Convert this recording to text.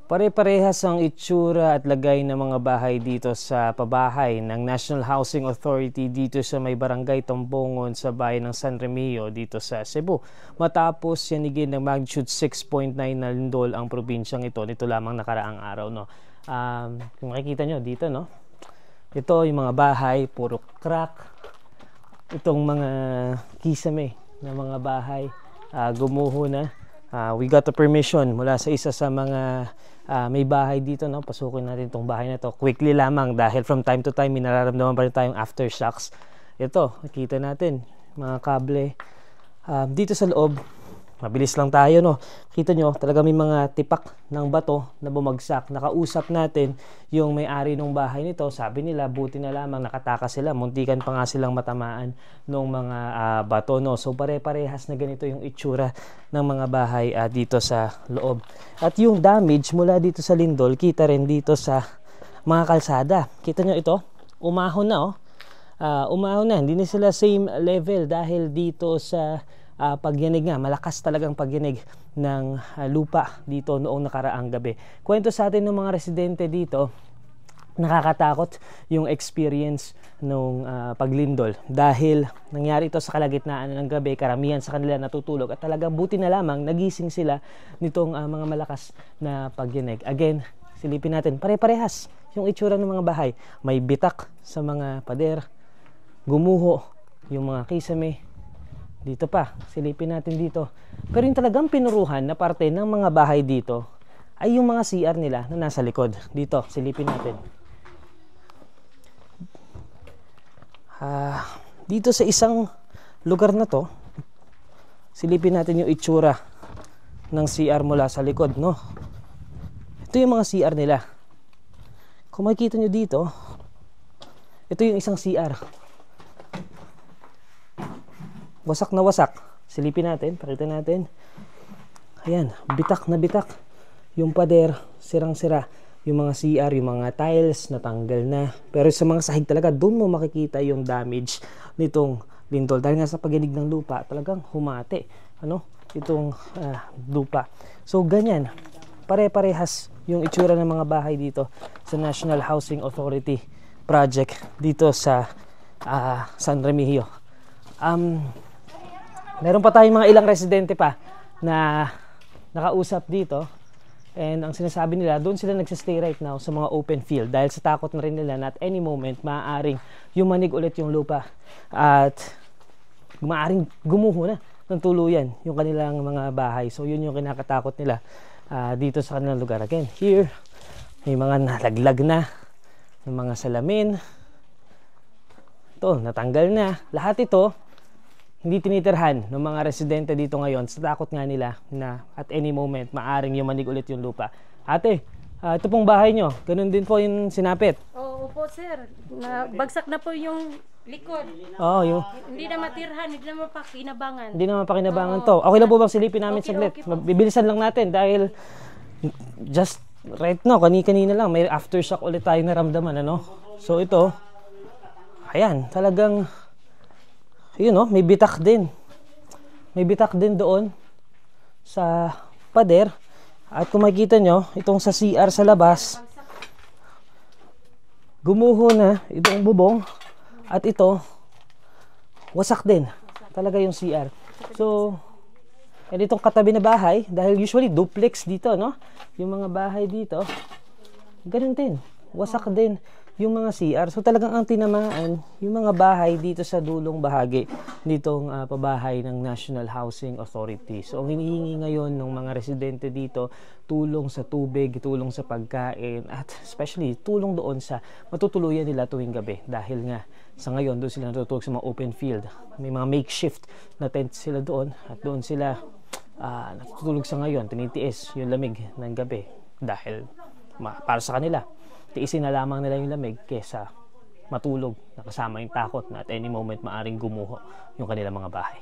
Pare-parehas ang itsura at lagay ng mga bahay dito sa pabahay ng National Housing Authority dito sa may barangay Tombongon sa bayan ng San Remigio dito sa Cebu. Matapos yanigin ng magnitude 6.9 na lindol ang probinsyang ito nito lamang nakaraang araw. No? Kung makikita nyo dito, no? Ito yung mga bahay, puro crack. Itong mga kisame na mga bahay, gumuho na. We got the permission mula sa isa sa mga may bahay dito, no? Pasukin natin itong bahay na to quickly lamang dahil from time to time may nararamdaman pa rin tayong aftershocks. Ito, nakita natin mga kable dito sa loob. Mabilis lang tayo, no? Kita nyo, talaga may mga tipak ng bato na bumagsak. Nakausap natin yung may-ari ng bahay nito. Sabi nila, buti na lamang nakatakas sila. Muntikan pa nga silang matamaan ng mga bato, no? So pare-parehas na ganito yung itsura ng mga bahay dito sa loob. At yung damage mula dito sa lindol, kita rin dito sa mga kalsada. Kita nyo ito, umahon na, oh. Umahon na, hindi na sila same level dahil dito sa pagyanig nga, malakas talagang pagyanig ng lupa dito noong nakaraang gabi. Kwento sa atin ng mga residente dito, nakakatakot yung experience nung paglindol dahil nangyari ito sa kalagitnaan ng gabi, karamihan sa kanila natutulog at talagang buti na lamang nagising sila nitong mga malakas na pagyanig. Again, silipin natin, pare-parehas yung itsura ng mga bahay. May bitak sa mga pader, gumuho yung mga kisame. Dito pa, silipin natin dito. Pero yung talagang pinuruhan na parte ng mga bahay dito ay yung mga CR nila na nasa likod. Dito, silipin natin. Dito sa isang lugar na to, silipin natin yung itsura ng CR mula sa likod, no? Ito yung mga CR nila. Kung makikita nyo dito, ito yung isang CR. Wasak na wasak. Silipin natin, pakita natin. Ayan, bitak na bitak. Yung pader, sirang-sira. Yung mga CR, yung mga tiles, natanggal na. Pero sa mga sahig talaga, doon mo makikita yung damage nitong lindol. Dahil nga sa pagyanig ng lupa, talagang humati. Itong lupa. So, ganyan. Pare-parehas yung itsura ng mga bahay dito sa National Housing Authority project dito sa San Remigio. Meron pa tayong mga ilang residente pa na nakausap dito and ang sinasabi nila, doon sila nagsistay right now sa mga open field dahil sa takot na rin nila na at any moment maaaring yumanig ulit yung lupa at maaaring gumuho na ng tuluyan yung kanilang mga bahay. So yun yung kinakatakot nila dito sa kanilang lugar. Again, here may mga nalaglag na ng mga salamin. Ito, natanggal na. Lahat ito hindi tinitirhan ng mga residente dito ngayon sa takot nga nila na at any moment maaring yumanig ulit yung lupa. Ate, ito pong bahay nyo, ganun din po yung sinapit? Oo po sir, bagsak na po yung likod. Yung Hindi na matirhan, hindi na mapakinabangan. Hindi na mapakinabangan to. Okay lang po bang silipin namin saglit? Okay. Bibilisan lang natin dahil just right now, kanina lang, may aftershock ulit tayo naramdaman, ano? So ito, ayan, talagang may bitak din. May bitak din doon sa pader. At kung makikita nyo, itong sa CR sa labas, gumuho na itong bubong. At ito, wasak din. Talaga yung CR. So, itong katabi na bahay, dahil usually duplex dito, no? Yung mga bahay dito, ganun din. Wasak din yung mga CR. So talagang ang tinamaan yung mga bahay dito sa dulong bahagi nitong pabahay ng National Housing Authority. So ang hinihingi ngayon ng mga residente dito, tulong sa tubig, tulong sa pagkain, at especially tulong doon sa matutuluyan nila tuwing gabi. Dahil nga sa ngayon doon sila natutulog sa mga open field. May mga makeshift na tent sila doon at doon sila natutulog sa ngayon. Tinitiis yung lamig ng gabi dahil para sa kanila tiisin na lamang nila yung lamig kesa matulog na kasama yung takot na at any moment maaring gumuho yung kanilang mga bahay.